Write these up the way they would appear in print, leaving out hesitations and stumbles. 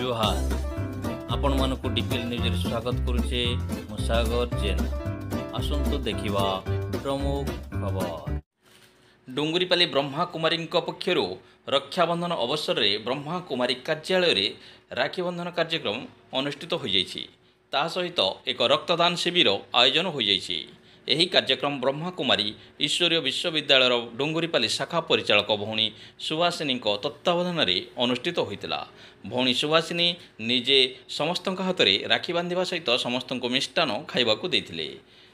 जुहार आपण मानक DPL news स्वागत करुचे सागर जेन आसंतु देखिबा प्रमुख खबर। डुंगुरीपाली ब्रह्मा कुमारी पक्षर रक्षाबंधन अवसर में ब्रह्मा कुमारी कार्यालय राखी बंधन कार्यक्रम अनुष्ठित हो सहित एक रक्तदान शिविर आयोजन हो यही कार्यक्रम ब्रह्मा कुमारी ईश्वरीय विश्वविद्यालय डुंगुरीपाली शाखा परिचालक भौणी सुभाषिनी तत्वावधान में अनुष्ठित होता। भौणी सुभाषिनी निजे समस्त हाथ में राखी बांधा सहित समस्त मिष्टान खाइबाकू देथिले।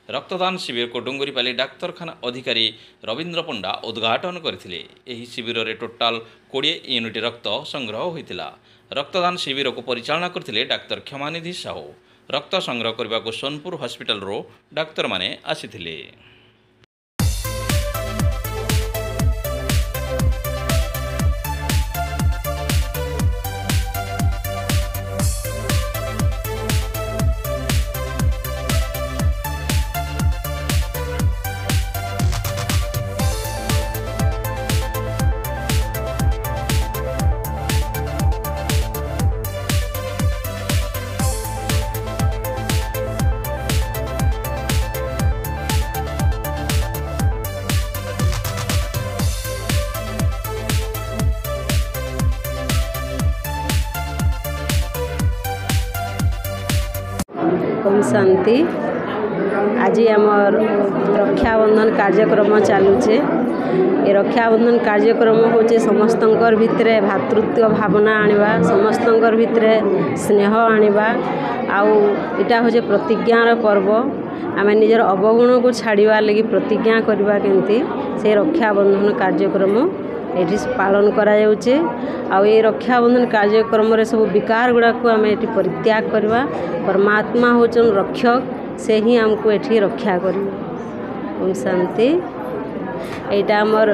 रक्तदान शिविर को डुंगुरीपाली डाक्तरखाना अधिकारी रवींद्र पंडा उद्घाटन करथिले। एही शिविर में टोटाल 20 यूनिट रक्त संग्रह होइतिला। रक्तदान शिविर को परिचालना करथिले डाक्तर क्षमानिधि साहू। रक्त संग्रह करने को सोनपुर हॉस्पिटल रो डाक्तर माने आसीथिले। ओम शांति। आज आमर रक्षाबंधन कार्यक्रम चलुचे। ये रक्षाबंधन कार्यक्रम होचे समस्तंकर भितरे भातृत्व भावना आनिबा, समस्तंकर भितरे स्नेह आनिबा। आउ इटा होचे प्रतिज्ञार पर्व। आमे निजर अवगुण को छाड़िबा लगी प्रतिज्ञा करबा केंती से रक्षाबंधन कार्यक्रम एठी पालन करा जाउचे। आउ ये रक्षाबंधन कार्यक्रम रे सब विकार गुड़ा को आमे एठी परित्याग करबा। परमात्मा होचन रक्षक, से ही हमको एठी रक्षा करिबा। ओम शांति। एटा हमर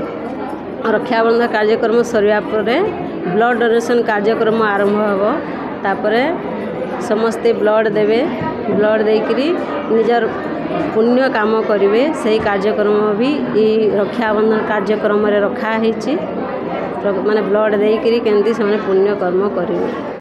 रक्षाबंधन कार्यक्रम सरिया परे ब्लड डोनेशन कार्यक्रम आरंभ हबो। तापरे समस्ते ब्लड देवे, ब्लड देकरी निजर पुण्य काम करेंगे। से कार्यक्रम भी ये रक्षाबंधन कार्यक्रम रखा है, माने ब्लड देकरी केंती से पुण्य कर्म करेंगे।